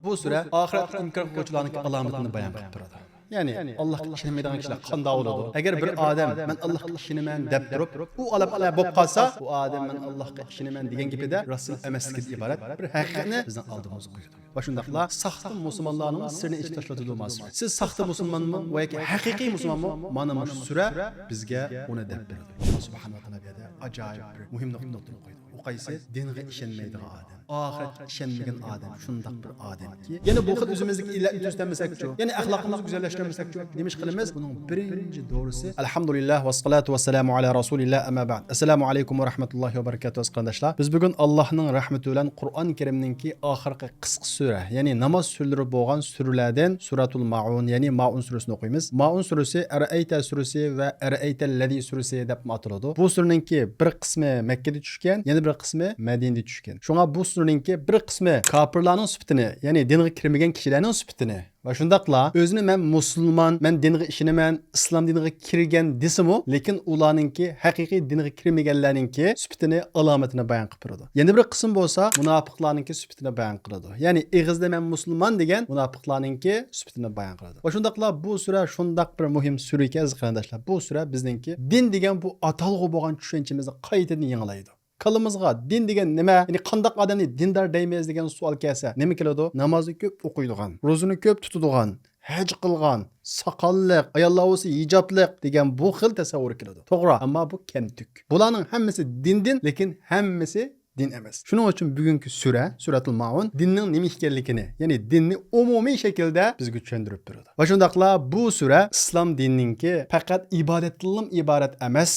Bu süre ahiret inkar qiluvchilarning alomatini bayon qilib turadi. Ya'ni Allohga ishonmaydigan kishilar qanday bo'ladi? Agar bir odam men Allohga ishonaman deb turib, u alab bo'lib qolsa, bu odam men Allohga ishonaman degan gapida rasul emasligidan iborat bir haqiqatni bizning oldimizga qo'yadi. Va shundaqla saxta musulmonlarning sirni ichga tashlatadi olmasmi? Siz saxta musulmonmi yoki haqiqiy musulmonmi? Mana bu sura bizga uni deb beradi. Alloh subhanahu va taolo ajoyib bir muhim nuqtani qo'ydi. O qaysi dinga ishonmaydigan odam. Ahiret işenmeyen adam, şundak bir adam ki. Yani bu xil özümüzdeki illetini üstlenmesek çok. Yani ahlakımızı güzelleştirmesek çok. Demiş kılımız bunun birinci doğrusu. Elhamdülillah ve salatu ve selamu ala Resulillah ama ba'd. Esselamu aleyküm ve rahmetullahi ve berekatuhu kardeşler. Biz bugün Allah'ın rahmetiyle Kur'an-ı Kerim'ninki ahirki kısa sure. Yani namaz sürüleri boğan sürülerden Suratul Ma'un yani Ma'un suresini okuyumuz. Ma'un suresi Ere'eyte suresi ve Ere'eytellezi suresi dep atıldı. Bu sureninki bir kısmı Mekke'de düşken, yani bir kısmı Medine'de düşken. Şuna bu sureninki bir kısmı kafirlarning sifatini, ya'ni dinga kirmagan kishilarning sifatini va shundaqla o'zini men musulmon, men dinga ishonaman, islom diniga kirgan desimi, lekin ularningki haqiqiy dinga kirmaganlarningki sifatini, alomatini bayon qilib turadi. Yana bir qism bo'lsa, munofiqlarningki sifatini bayon qiladi. Ya'ni ig'izda men musulmon degan munofiqlarningki sifatini bayon qiladi. Va shundaqla bu sura shundaq bir muhim sura ekan, aziz qarindoshlar. Bu sura bizningki din degan bu atalg'u bo'lgan tushunchamizni qaytadan yangilaydi. Kalımızga din degen nima? Yani qandaq adamni dindar deymiz degan savol kelsa, nima keladi? Namozni ko'p o'qiydigan, ro'zini ko'p tutadigan, haj qilgan, saqalliq, ayollar bo'lsa hijobliq degan bu xil tasavvur keladi. To'g'ri, ammo bu kamtuk. Bularning hammasi din, lekin hammasi din emas. Shuning uchun bugungi sura, Suratul Maun dinning nima ekanligini, ya'ni dinni umumiy shaklda bizga tushuntirib beradi. Va shundaqla bu sura islom dinininki faqat ibodatdan iborat emas.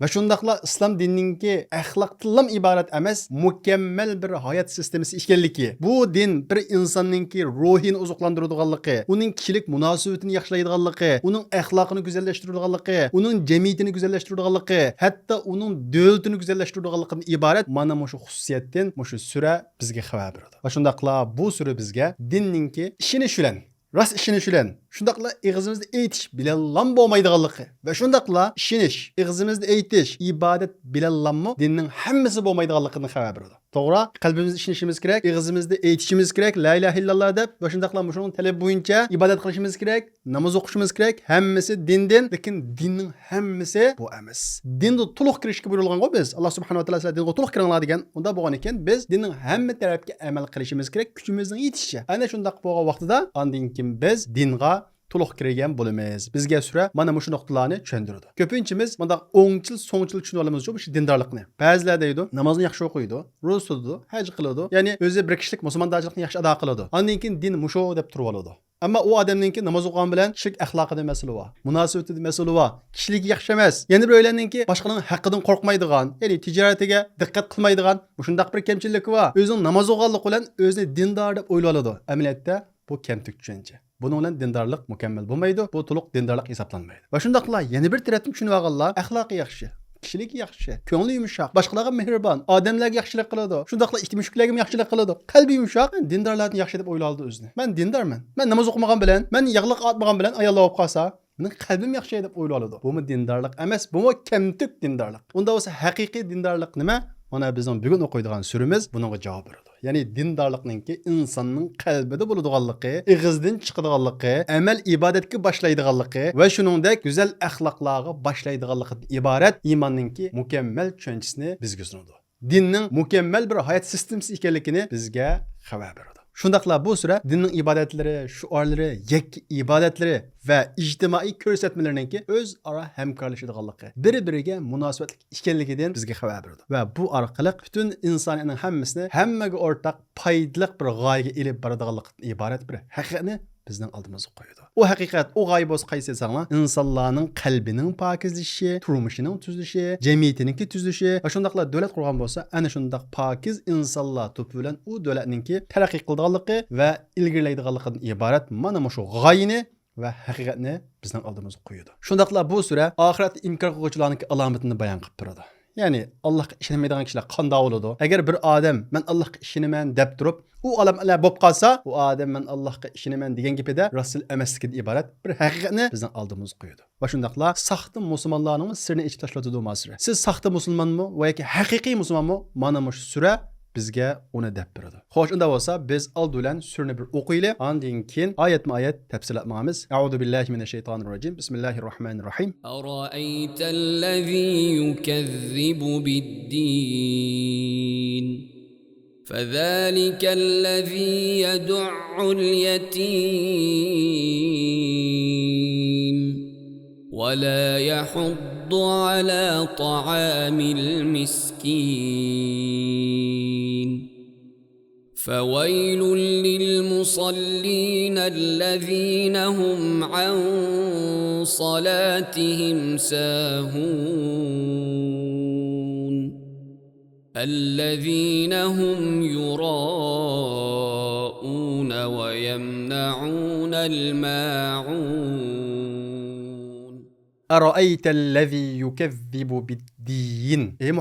Ve şundaqla İslam dinininki axloqdan iborat emas, mukammal bir hayot sistemasi ekanligi. Bu din bir insonninki ruhini oziqlantiradiganligi, uning kishilik munosabatini yaxshilaydiganligi, uning axloqini go'zallashtiradiganligi, uning jamiyatini go'zallashtiradiganligi, hatto uning davlatini go'zallashtiradiganligidan iborat mana shu xususiyatdan shu sura bizga xabar beradi. Va shundaqla bu sura bizga dinninki ishini shulan, rast ishini shulan, shundaqla ig'izimizda aytish bilan bo'lmaydiganligi va shundaqla ishinish, ig'izimizda aytish, ibodat bilanmi dinning hammasi bo'lmaydiganligini xabar beradi. To'g'ri, qalbimizda ishonishimiz kerak, ig'izimizda aytishimiz kerak, la ilaha illalloh deb va shundaqla shuning talab bo'yicha ibodat qilishimiz kerak, namoz o'qishimiz kerak. Hammasi dindan, lekin dinning hammasi bu emas. Dinga to'liq kirishga buyurilgan biz. Alloh subhanahu va taolo dinga to'liq kiringlar degan. Unda bo'lgan ekan, biz dinning hamma tarafga amal qilishimiz kerak, kuchimizning yetishicha. Ana shundaq bo'lgan vaqtida andin kim biz dinga to'liq kirgan bo'lamiz. Bizga sura mana shu nuqtalarni tushuntiradi. Ko'pinchimiz bunda o'ngchil, so'ngchil tushunib olamiz shu dindorlikni. Ba'zilar deydi, namozni yaxshi o'qiydi, ro'za tutadi, haj qiladi, ya'ni o'zi bir kishilik musulmonlarchilikni yaxshi ado qiladi. Ondan keyin din musho deb turib oladi. Ammo u odamninki namoz o'qigan bilan kishilik axloqida masala bor, munosabatida masala bor, kishilik yaxshi emas. Yana bir o'ylanninki boshqalarning haqqidan qo'rqmaydigan, ya'ni tijoratiga diqqat qilmaydigan, shundaq bir kamchiligi bor. O'zining namoz o'qiganligi bilan o'zini dindor deb o'ylaydi. Amaliyotda bu kamtuk tushuncha. Bunun bilan dindarlik mukammal bo'lmaydi. Bu to'liq dindarlik hisoblanmaydi. Va shundaqla yana bir tarafdan tushunib olganlar, axloqi yaxshi, kishilik yaxshi, ko'ngli yumshoq, boshqalarga mehribon, odamlarga yaxshilik qiladi. Shundaqla mushuklarga yaxshilik qiladi. Qalbi yumshoq, dindarlarni yaxshi deb o'ylaydi o'zini. Men dindarman. Men namoz o'qimagan bilan, men yig'liq otmagan bilan ayollar bo'lib qolsa, mening qalbim yaxshi deb o'ylaydi. Bu dindarlik emas, bu kamtuk dindarlik. Unda bo'lsa haqiqiy dindarlik nima? Mana bizning bugun o'qiydigan suramiz bunga javob beradi. Yani dindarlıknınki insanın qalbida bo'ladiganligi, ig'izdan chiqadiganligi, amal ibodatga boshlaydiganligi va shuningdek go'zal axloqlarga boshlaydiganligidan iborat iymonninki mukammal tushunchisini bizga sunadi. Dinning mukammal bir hayot sistemasi ekanligini bizga xabar beradi. Shundaqla bu sura dinning ibodatlari, shuorlari, yakki ibodatlari va ijtimoiy ko'rsatmalarininki o'zaro hamkorlashadiganligi, bir-biriga munosabatli ekanligidan bizga xabar beradi. Va bu orqali butun insoniyatning hammasini hammaga o'rtaq foydali bir g'oyaga elib boradiganlikdan iborat bir haqiqatni bizning oldimizga qo'yadi. O haqiqat, o g'oya bo'lsa qaysi desanglar, insonlarning qalbining pokizlashi, turmushining tuzilishi, jamiyatininki tuzilishi va shundaqla davlat qurgan bo'lsa, ana shundaq pokiz insonlar to'pi bilan u davlatninki taraqqiy qiladiganligi va ilgarilaydiganligidan iborat mana shu g'oyani va haqiqatni bizning oldimizga qo'yadi. Shundaqla bu sura oxirat inkor qiluvchilarning alomatini bayon qilib turadi. Yani Allah'a ishonmaydigan kishilar qanday bo'ladi? Agar bir odam men Allohga ishonaman deb turib, u alomatlar bo'lib qolsa, u odam men Allohga ishonaman degan gapida rasul emasligidan iborat bir haqiqatni bizning oldimizga qo'yadi. Va shundaqla saxta musulmonlarning sirni ichga tashlatadi bu sura. Siz saxta musulmonmi yoki haqiqiy musulmonmi? Mana shu sura bizga uni deb beradi. Xo'sh, unda bo'lsa biz old bilan surni bir o'qiylik, ondan keyin oyatma-oyat tafsirlatamiz. A'udhu billahi minash shaytonir rojim. Bismillahir rohmanir rohim. Ara'aytallazi yukazzibu bid-din فذلك الذي يدع اليتيم ولا يحض على طعام المسكين فويل للمصلين الذين هم عن صلاتهم ساهون الذين هم يراءون ويمنعون الماعون Ara'aytallazi yukazzibu bid-din. Ey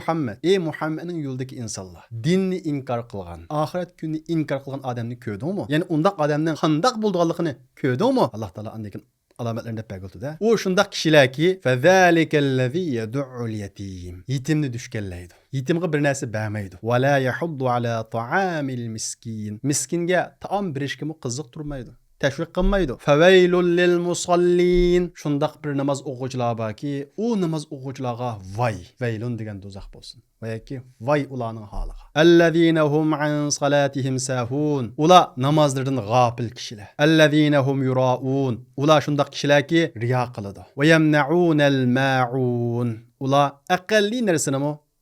Muhammed'in yo'ldagi insonlar. Dinni inkar qilgan, oxirat kunini inkar qilgan odamni ko'rdingmi? Ya'ni undaq odamning qandoq bo'lganligini ko'rdingmi? Alloh taolo andekin alametlerinde peygamber'de. O şundak kişiler ki fezâlikellezî yed'u'l yetim. Yetimni düşkelleydi. Yetimge bir narsa bermeydi. Ve la yahuddu ala ta'amil miskin. Miskinge taam berişkimi qiziq turmaydi. Teşvik qilmaydi. Feveylul lil musallin. Şundak bir namaz o'quvchilar borki, o namaz o'quvchilarga vay. Veylun degan do'zax bo'lsin. Va ki vay ularning holiga. Allazina hum an salatihim sahun. Ular namazlardan g'afil kishilar. Allazina hum yuraun. Ular şundak kishilar ki riyo qiladi. Va yamna'unal ma'un. Ular aqalli narsani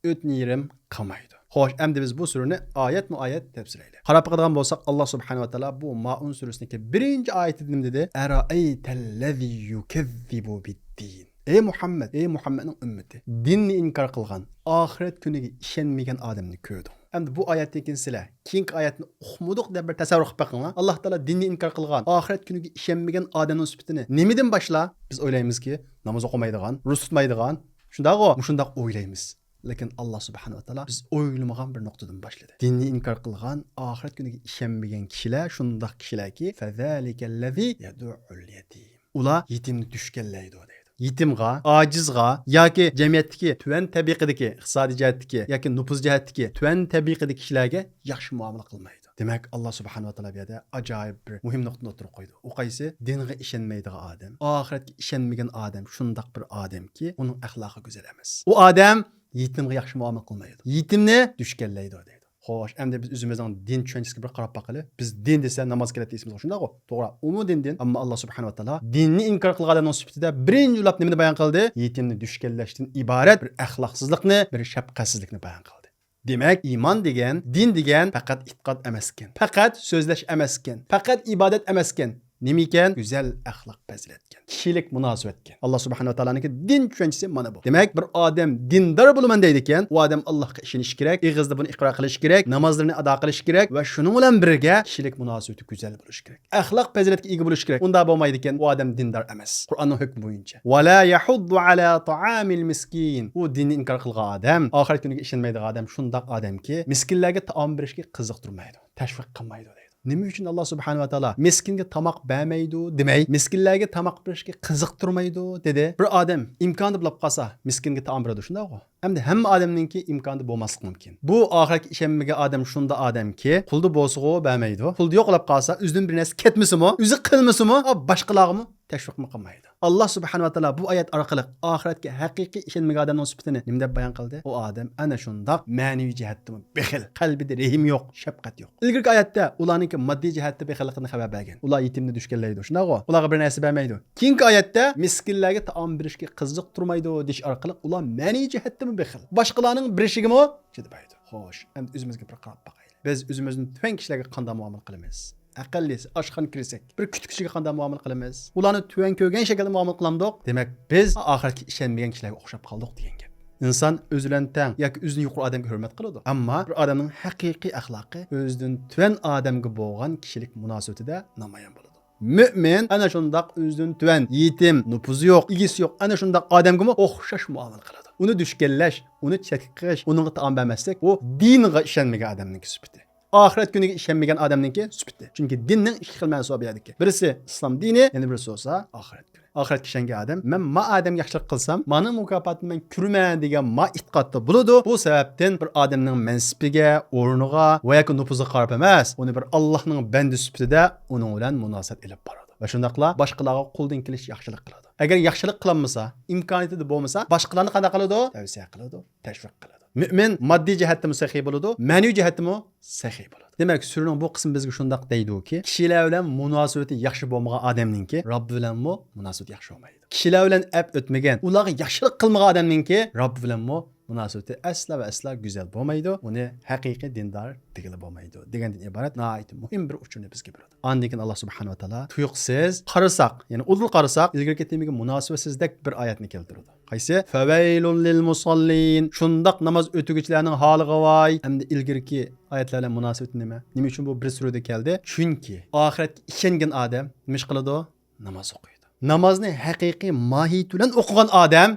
o'tnirim qilmaydi. Xo'sh, endi biz bu surani oyatma-oyat tafsirlaylik. Qarab qilgan bo'lsak, Alloh subhanahu va taolo bu Maun surasidagi birinchi oyatida nima dedi? Ara'aytallazi yukazzibu bid-din. Ey Muhammed'in ümmeti. Dinni inkar qilgan, oxirat kuniga ishonmagan odamni ko'rdi. Endi bu oyatdan keyin sizlar keyingi oyatni o'qimadik deb bir tasavvur qilib boqinglar. Alloh taolo dinni inkar qilgan, oxirat kuniga ishonmagan odamning sifatini nimadan boshla? Biz o'ylaymizki, namoz o'qimaydigan, ro'za tutmaydigan, shundoq o'ylaymiz. Lekin Allah subhanahu wa ta'ala biz o'ylamagan bir nuqtadan boshladi. Dinni inkar qilgan, oxirat kuniga ishonmagan kishilar shundoq kishilarki fazalikallazi yad'u'l yetim. Ular yetimni tushkallaydi deydi. Yetimga, ojizga yoki jamiyatdagi tuvan tabiqadagi, iqtisodiy jihatdagi yoki nupuz jihatdagi tuvan tabiqadagi kishilarga yaxshi muomala qilmaydi. Demak, Allah subhanahu wa ta'ala bu yerda ajoyib bir muhim nuqtani o'tirib qo'ydi. U qaysi? Dinga ishonmaydigan odam, oxiratga ishonmagan odam shundoq bir odamki, uning axloqi go'zal emas. U odam yetimga yaxshi muomala qilmaydi. Yetimni dushkallaydi deydi. Xo'sh, endi biz o'zimizning din tushunchasiga bir qarab boqaylik. Biz din desa namoz keladi deysizmi? Shundaqmi? To'g'ri. Umumiy din. Ammo Alloh subhanahu va taolo dinni inkor qilgan odamning sifatida birinchi ulab nimani bayon qildi? Yetimni dushkallashdan iborat bir axloqsizlikni, bir shafqatsizlikni bayon qildi. Demak, iymon degan, din degan faqat e'tiqod emas ekan. Faqat so'zlash emas ekan. Faqat ibodat emas ekan. Nima ekan? Güzel axloq fazilat ekan. Kishilik munosabat ekan. Alloh subhanahu va taoloning din tushunchasi mana bu. Demak, bir odam dindor bo'laman deydi ekan, u odam Allohga ishonish kerak, og'izda buni iqror qilish kerak, namozlarini ado qilish kerak va shuning bilan birga kishilik munosabati go'zal bo'lishi kerak. Axloq fazilatga ega bo'lish kerak. Unda bo'lmaydi ekan, u odam dindor emas. Qur'onning hukmi bo'yicha. Va la yahuddu ala ta'amil miskin. U dinni inkor qilgan odam, oxirat kuniga ishonmaydigan odam shundoq odamki, miskinlarga taom berishga qiziqtirmaydi, tashviq qilmaydi. Nima uchun Alloh subhanahu va taolo miskinga tamoq bermaydi demay, miskinlarga tamoq berishga qiziqtirmaydi dedi. Bir odam imkonni bilib qolsa, miskinga taom beradi shundaqmi? Hamda hamma odamningki imkoni bo'lmasligi mumkin. Bu oxiratga ishonmagan odam shunda odamki, pulni bo'lsa-ku bermaydi. Pulni yo'qlab qolsa, o'zidan bir narsa ketmasimi, o'zi qilmasimi, boshqalarga tashviq qilmaydi. Alloh subhanahu va taolo bu oyat orqali oxiratga haqiqiy ishonmagan odamning sifatini nima deb bayon qildi? U odam ana shundoq ma'naviy jihatdan bexil, qalbida rahim yo'q, shafqat yo'q. Ilgirki oyatda ularning moddiy jihatda bexilligini xabar bergan. Ular yetimni dushkallaydi, shundaqmi? Ularga bir narsa bermaydi. Keyingi oyatda miskinlarga taom berishga qiziqtirmaydi deyish orqali ular ma'naviy jihatdan bexil. Boshqalarning birishigimi chidaydi. Xo'sh, endi o'zimizga bir qarab boqaylik. Biz o'zimizni tufan kishilarga qanday muomala qilamiz? Aqallisi oshxona kirsak, bir kutkishiga qanday muomala qilamiz? Ularni tuvan ko'rgan shaklda muomala qilamdik. Demak, biz oxiratga ishonmagan kishilarga o'xshab qoldik degan gap. İnsan özülen teng yoki o'zidan yuqori odamga hurmat qiladi. Ammo bir odamning haqiqiy axloqi o'zidan tuvan odamga bo'lgan kishilik munosabatida namoyon bo'ladi. Mümin ana shundoq o'zidan tuvan, yetim, nupuzi yo'q, igisi yo'q, ana shundoq odamga o'xshash muomala qiladi. Uni dushkallash, uni chekqish, uningga taom bermaslik, u dinga ishonmagan odamning sifati. Ahiret günüge işenmegen adamninki süpüttü. Çünkü dinning ikki xil mansubi berdiki. Birisi islom dini, yana birisi olsa ahiret günü. Ahiret işengen adam, men ma adam yaxshilik qilsam, mani mukofotni men ko'raman degan ma e'tiqodda bo'ladi. Bu sababdan bir odamning mansibiga, o'rniga va yoki nufuziga qarab emas, uni bir Allohning bandi sifatida uning bilan munosabat ilib boradi. Va shundaqla boshqalarga qo'ldan kelish yaxshilik qiladi. Agar yaxshilik qilinmasa, imkoniyati bo'lmasa, boshqalarni qanday qiladi? Tavsiya qiladi, tashviq qiladi. Mümin maddi jihatdan sahiy bo'ladi, ma'naviy jihatdan sahiy bo'ladi. Demak, suraning bu qismi bizga shundaq deydi-ki, kishilar bilan munosabati yaxshi bo'lmagan odamningki, Robb bilan munosabati yaxshi bo'lmaydi. Kishilar bilan ab o'tmagan, ularga yaxshilik qilmagan odamningki, Robb bilan munosabati asla va asla go'zal bo'lmaydi. Uni haqiqiy dindor degili bo'lmaydi. Degandan iborat nihoyat muhim bir uchurni bizga beradi. Ondan keyin Alloh subhanahu va taolo tuyuqsiz qarasak, ya'ni udul qarasak, ilgari ketmagan munosabatsizlik bir oyatni keltirdi. Qaysi? Fawailul lil musallin. Shundaq namoz o'tuvchilarning holiga voy. Endi ilgirki oyatlar bilan munosabati nima? Nima uchun bu bir surada keldi? Chunki oxiratga ishongan odam nima qiladi? Namoz o'qiydi. Namozni haqiqiy mohiyat bilan o'qigan odam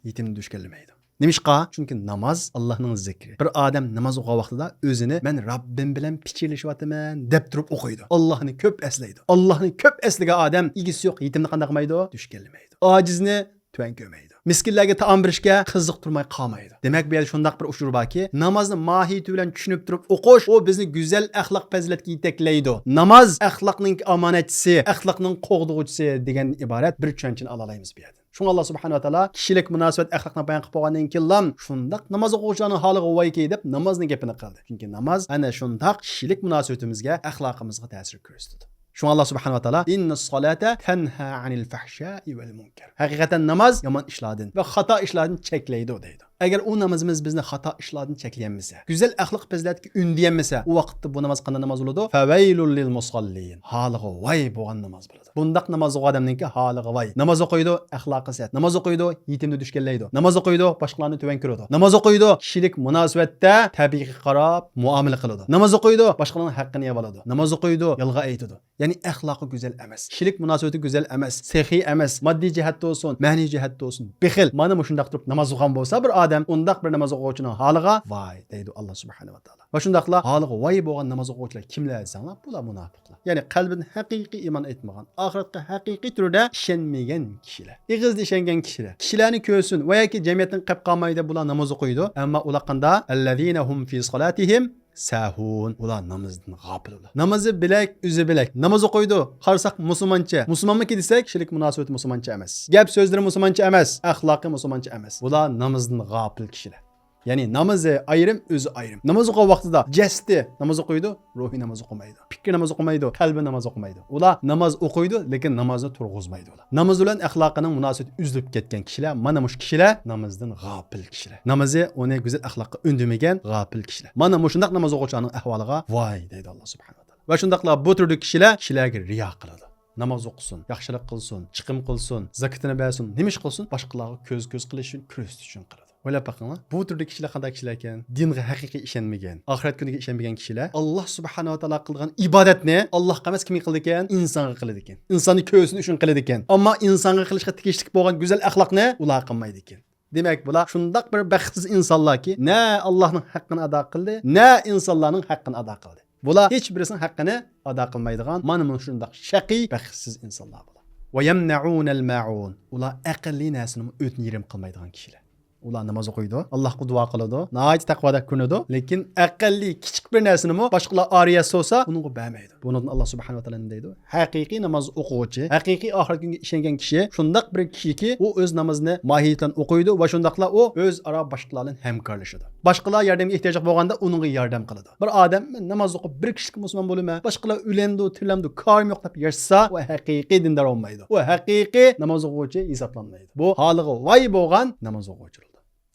yetimni duch kelmaydi. Nimishqa? Çünkü namaz Allah'ın zikri. Bir adam namaz o'qigan vaqtida o'zini men Rabbim bilan pichirlashyapman deb turib o'qiydi. Allohni ko'p eslaydi. Allohni ko'p eslagan odam igisi yo'q, yetimni qanday qilmaydi? Duch kelmaydi. Ojizni tuvan ko'maydi. Miskinlarga taom berishga qiziq turmay qolmaydi. Demak, bu yerda shundaq bir ushur borki, namozni mohiyati bilan tushunib turib o'qish, o bizni go'zal axloq fazilatga yetaklaydi. Namoz axloqning omonatchisi, axloqning qo'g'dug'uchisi degan iborat bir tushunchani ola olamiz bu yerda. Shunga Alloh subhanahu va taolo kishilik munosabat axloqni bayon qilib qo'ygandan keyin lam shundaq namoz o'quvchilarning holiga voyki deb namozni gapini qildi. Chunki namoz ana shundaq kishilik munosabatimizga, axloqimizga ta'sir ko'rsatadi. Shunga Alloh subhanahu va taolo innas solata tanha anil fahsha'i val munkar. Haqiqatan namoz yomon ishlardan va xato ishlardan cheklaydi deydi. Agar o namazimiz bizni xato ishlardan cheklayanmasa, go'zal axloq fazilatga undiyanmasa, u vaqtda bu namoz qanday namoz bo'ladi? Fawailul lil musallin. Holiga voy bo'lgan namoz bo'ladi. Bundaq namoz o'qigan odamningki holiga voy. Namoz o'qiydi, axloqi sat. Namoz o'qiydi, yetimni duch kellaydi. Namoz o'qiydi, boshqalarni tuvan ko'radi. Namoz o'qiydi, kishilik munosabatda tabiiy qarab muomala qiladi. Namoz o'qiydi, boshqalarning haqqini yeb oladi. Namoz o'qiydi, yolg'on aytadi. Ya'ni axloqi go'zal emas. Kishilik munosabati go'zal emas, sahiy emas, moddiy jihatda olsun, ma'naviy jihatda olsun. Bexil, mana shundaq turib namoz o'qigan bo'lsa bir odam undaq bir namoz o'quvchining holiga voy deydi Alloh subhanahu va taolo. Va shundaqla holiga voy bo'lgan namoz o'quvchilar kimlar desanglar, bular munofiqlar. Ya'ni qalbidan haqiqiy iymon etmagan, oxiratga haqiqiy turda ishonmagan kishilar. Ig'izda ishongan kishilar. Kishilarni ko'rsin va yoki jamiyatdan qilib qolmaydi, bular namoz o'qiydi, ammo ular qanda allazina hum fi solatihim sahun. Ular namozdan g'ofil ular. Namozi bilak, o'zi bilak. Namoz o'qiydi, qarasak musulmoncha. Musulmonmi desak, kishilik munosabati musulmoncha emas. Gap so'zlari musulmoncha emas, axloqi musulmoncha emas. Ular namozdan g'ofil kishilar. Ya'ni namozi ayrim, o'zi ayrim. Namoz o'qigan vaqtida jasdi namoz o'qiydi, ruhi namoz o'qimaydi. Fikri namoz o'qimaydi, qalbi namoz o'qimaydi. Ular namoz o'qiydi, lekin namozni turg'izmaydi ular. Namoz bilan axloqining munosabati uzilib ketgan kishilar, mana mush kishilar namozdan g'ofil kishilar. Namozi uni go'zal axloqqa undimagan g'ofil kishilar. Mana mushundaq namoz o'quvchilarning ahvoliga voy deydi Alloh subhanahu va taolo. Va shundaqla bu turdagi kishilarga riyo qiladi. Namoz o'qisin, yaxshilik qilsin, chiqim qilsin, zakatini bersin, nima ish qilsin, boshqalarga ko'z qilish uchun, ko'rsatish uchun qiladi. O'ylab boqinglar. Bu turdagi kishilar qanday kishilar ekan? Dinga haqiqiy ishonmagan, oxirat kuniga ishonmagan kishilar Alloh subhanahu va taolo qilgan ibodatni Allohga emas kimga qildi ekan? Insonga qildi ekan. Insonni ko'rsini uchun qildi ekan. Ammo insonga qilishga tegishli bo'lgan go'zal axloqni ular qilmaydi ekan. Demak, bular shundaq bir baxtsiz insonlarki, na Allohning haqqini ado qildi, na insonlarning haqqini ado qildi. Bular hech birisining haqqini ado qilmaydigan, mana shundaq shaqiy, baxtsiz insonlar bular. Va yamna'unal ma'un. Ular aqlli narsani o'tni yerim qilmaydigan kishilar. Ular namoz o'qiydi, Allohga duo qiladi, nihoyat taqvoda ko'nadi, lekin aqlli kichik bir narsani boshqalar oriyasi bo'lsa, unga bermaydi. Buni Alloh subhanahu va taolo deydi. Haqiqiy namoz o'quvchi, haqiqiy oxirat kunga ishongan kishi shundaq bir kishiki, u o'z namozini mohiyatan o'qiydi va shundaqla u o'z aro boshqalar bilan hamkorlashadi. Boshqalar yordamga ehtiyoji bo'lganda unga yordam qiladi. Bir odam namoz o'qib bir kishilik musulmon bo'laman, boshqalar o'landi, tirlamdi, korim yo'q deb yashasa, u haqiqiy dindor bo'lmaydi. U haqiqiy namoz o'quvchi hisoblanmaydi. Bu holiga voy bo'lgan namoz o'quvchi.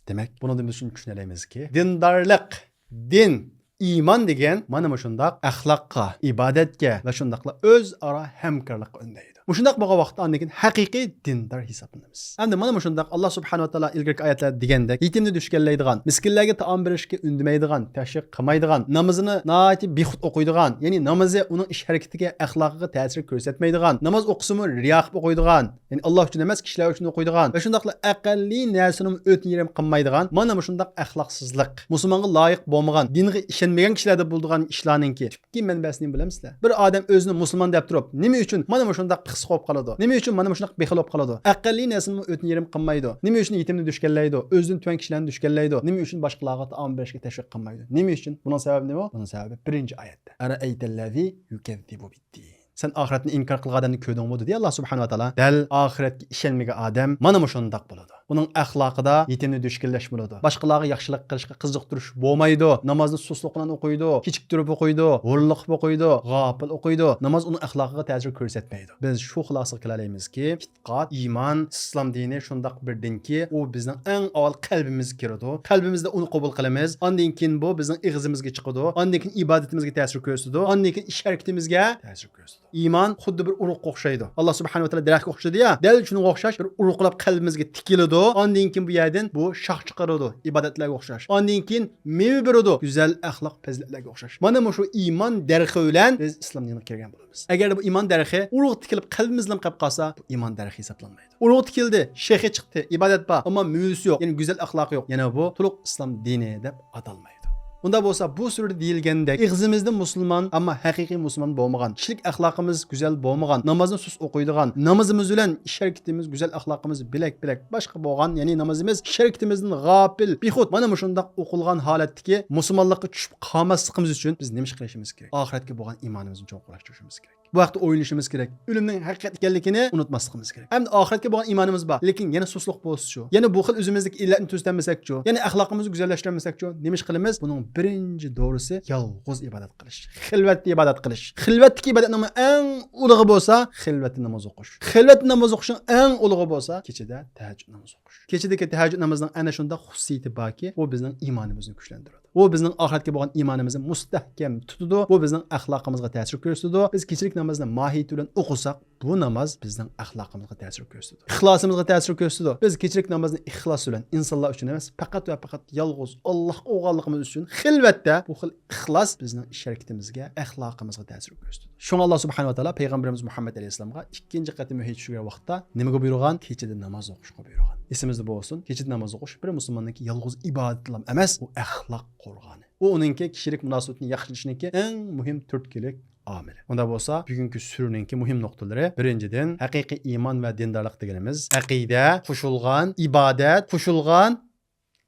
Demek bunu da biz düşünelimizki dindarlık, din, iman degan mana shundaq axloqqa, ibodatga va shundaqla o'z ara hamkorlikqa undaydi. Mushundaq bo'lgan vaqtda andan haqiqiy dindor hisoblanamiz. Endi mana mushundaq Alloh subhanahu va taolo ilgirki oyatlarda degandek, yetimni dushkanlaydigan, miskinlarga taom berishga undamaydigan, tashviq qilmaydigan, namozini nihoyatda bexud o'qiydigan, ya'ni namozi uning ish harakatiga, axloqiga ta'sir ko'rsatmaydigan, namoz o'qisimi riyo qilib o'qiydigan, ya'ni Alloh uchun emas, kishilar uchun o'qiydigan va shundaqla aqalli narsani o'tin yerim qilmaydigan, mana mushundaq axloqsizlik, musulmonga loyiq bo'lmagan, dinga ishonmagan kishilarda bo'ladigan ishlarninki tubki manbasini bilamsizlar. Bir odam o'zini musulmon deb turib, nima uchun mana mushundaq pixs qolib qoladi? Nima uchun mana mushundaq bexil bo'lib qoladi? Aqalli narsani o'tin yerim qilmaydi. Nima uchun yetimni dushkanlaydi? O'zidan tuvan kishilarni dushkanlaydi. Nima uchun boshqalarga taom berishga tashviq qilmaydi? Nima uchun? Buning sababi nima? Buning sababi birinchi oyatda. Ara'aytallazi yukazzibu bid-din. Sen ahiretni inkar qilgan odamni ko'rdingmi dedi Alloh subhanahu va taolo. Dal oxiratga ishonmagan odam mana shundoq bo'ladi. Uning axloqida yetimni dushkanlash bo'ladi. Boshqalarga yaxshilik qilishga qiziqtirish bo'lmaydi. Namozni susluq bilan o'qiydi, kechiktirib o'qiydi, o'rinliq o'qiydi, g'ofil o'qiydi. Namoz uning axloqiga ta'sir ko'rsatmaydi. Biz shu xulosa qila olamizki, e'tiqod, iymon, islom dini shundoq bir dinki, u bizning eng avval qalbimizga kiradi. Qalbimizda uni qabul qilamiz. Ondan keyin bu bizning ig'zimizga chiqadi. Ondan keyin ibodatimizga ta'sir ko'rsatadi. Ondan keyin ish harakatimizga ta'sir ko'rsatadi. Iymon xuddi bir uruqqa o'xshaydi. Alloh subhanahu va taolo daraxtga o'xshaydi ya. Dal shunga o'xshash bir uruqlab qalbimizga tikiladi. Ondan keyin bu yerdan bu shox chiqaradi, ibodatlarga o'xshash. Ondan keyin meva beradi, go'zal axloq fazilatlarga o'xshash. Mana shu iymon darxi bilan biz islom diniga kirgan bo'lamiz. Agar bu iymon darxi uruq tikilib qalbimizdan qolib qolsa, bu iymon darxi hisoblanmaydi. Uruq tikildi, shayxi chiqdi, ibodat bor, ammo mevasi yo'q, ya'ni go'zal axloqi yo'q. Yana bu to'liq islom dini deb atalmaydi. Unda bo'lsa bu surda deyilgandek ig'zimizda musulmon ammo haqiqiy musulmon bo'lmagan, kishilik axloqimiz go'zal bo'lmagan, namozni sus o'qiydigan, namozimiz bilan ish harakatimiz, go'zal axloqimiz bilak-bilak boshqa bo'lgan, ya'ni namozimiz ish harakatimizdan g'ofil, bexud mana shundoq o'qilgan holatdagi musulmonlikqa tushib qolmasligimiz uchun biz nima qilishimiz kerak? Oxiratga bo'lgan iymonimizni cho'nqurlashtirishimiz kerak. Bu vaqtda o'ylashimiz kerak. O'limning haqiqat ekanligini unutmasligimiz kerak. Hamda oxiratga bo'lgan iymonimiz bor, lekin yana susluq bo'lsa-chu, yana bu xil o'zimizdagi illatni tuzatmasak-chu, yana axloqimizni go'zallashtirmasak-chu, nima qilamiz? Buning birinchi doğrusi yolg'iz ibodat qilish. Xilvatda ibodat qilish. Xilvatdagi ibodatning eng ulug'i bo'lsa, xilvatda namoz o'qish. Xilvatda namoz o'qishning eng ulug'i bo'lsa, kechada tahajjud namoz o'qish. Kechadagi tahajjud namozining ana shunda xususiyati borki, u bizning iymonimizni kuchlantiradi. Bu bizning oxiratga bo'lgan iymonimizni mustahkam tutadi. Bu bizning axloqimizga ta'sir ko'rsatadi. Biz kechilik namozni mohiyati bilan o'qisak, bu namoz bizning axloqimizga ta'sir ko'rsatadi. Ixlosimizga ta'sir ko'rsatadi. Biz kechilik namozni ixlos bilan insonlar uchun emas, faqat va faqat yolg'iz Allohga o'g'anligimiz uchun xilvatda bu xil ixlos bizning ish harakatimizga, axloqimizga ta'sir ko'rsatadi. Shunga Alloh subhanahu va taolo payg'ambarimiz Muhammad alayhisolamga ikkinchi qatim muhit tushgan vaqtda nimaga buyurgan? Kechada namoz o'qishga buyurgan. Esimizda bo'lsin, kechada namoz o'qish bir musulmonniki yolg'iz ibodatlar emas, u axloq qo'rg'oni. U uningki kishilik munosabatini yaxshilashniki eng muhim turtkilik omili. Unda bo'lsa, bugungi surninki muhim nuqtalari birinchidan haqiqiy iymon va dindorlik deganimiz aqida, qo'shilgan ibodat, qo'shilgan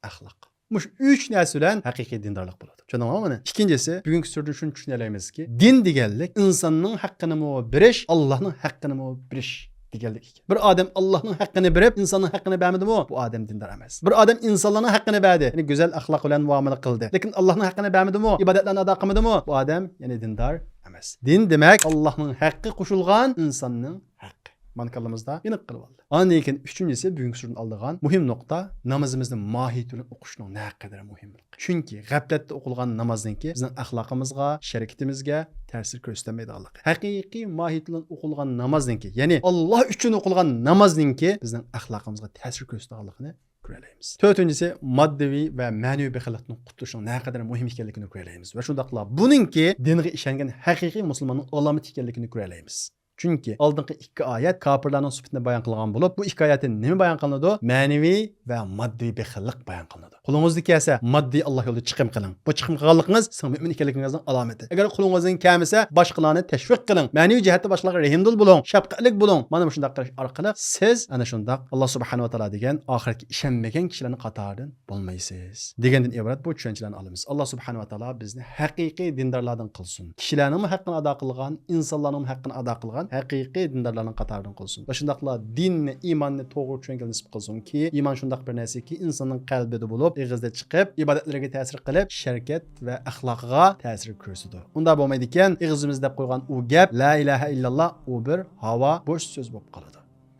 axloq. Mush 3 narsa bilan haqiqiy dindorlik bo'ladi. Tushundingmi mana? Ikkinchisi, bugungi surda shuni tushunalamizki, din deganlik insonning haqqini berish, Allohning haqqini berish deganlik. Bir odam Allohning haqqini berib, insonning haqqini bermadimi? Bu odam dindor emas. Bir odam insonlarning haqqini berdi, ya'ni go'zal axloq bilan muomala qildi. Lekin Allohning haqqini bermadimi? Ibodatlarni ado qilmadimi? Bu odam ya'ni dindor emas. Din demak Allohning haqqi qo'shilgan insonning haqqi. Mana kallamızda aniq qilib oldi. Ondan keyin uchinchisi bugungi surdan oldigan muhim nuqta namozimizni mohiyati bilan o'qishning naqadar muhimligi. Chunki g'aflatda o'qilgan namozniki bizning axloqimizga, harakatimizga ta'sir ko'rsatmaydiganligi. Haqiqiy mohiyati bilan o'qilgan namozniki, ya'ni Alloh uchun o'qilgan namozniki bizning axloqimizga ta'sir ko'rsatadiganligini ko'ralaymiz. To'rtinchisi moddiy va ma'naviy bexillikning qutulishning naqadar muhim ekanligini ko'ralaymiz. Va shundaqla buningki dinga ishongan haqiqiy musulmonning alomati ekanligini ko'ralaymiz. Çünkü oldingi 2 oyat kafirlarning sifatini bayon qilgan bo'lib, bu 2 oyatda nima bayon qilinadi? Ma'naviy va moddiy bexillik bayon qilinadi. Qo'lingizda kelsa, moddiy Alloh yo'lida chiqim qiling. Bu chiqim qilganligingiz siz mu'min ekanligingizning alomati. Agar qo'lingizdan kelmasa, boshqalarni tashviq qiling. Ma'naviy jihatda boshqalarga rahimdil bo'ling, shafqatli bo'ling. Mana shunday qilish orqali siz ana shunday Alloh subhanahu va taolo degan oxiratga ishonmagan kishilarning qatoridan bo'lmaysiz. Degandan iborat bu tushunchalarni olamiz. Alloh subhanahu va taolo bizni haqiqiy dindorlardan qilsin. Kishilarning haqqini ado qilgan, insonlarning haqqini ado qilgan haqiqiy dindorlarning qatoridan qilsin. Va shundaqla dinni, iymonni to'g'ri tushungan nisb qilsinki, iymon shundaq bir narsaki insonning qalbida bo'lib, ig'izda chiqib, ibodatlarga ta'sir qilib, sharikat va axloqiga ta'sir ko'rsatadi. Unda bo'lmaydi ekan, ig'izimizda deb qo'ygan u gap la ilaha illalloh u bir havo bo'sh so'z bo'lib qoladi.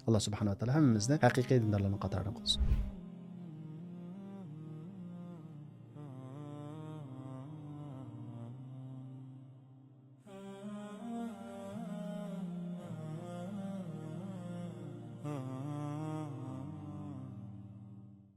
Alloh subhanahu va taolo hammamizni haqiqiy dindorlarning qatoridan qilsin.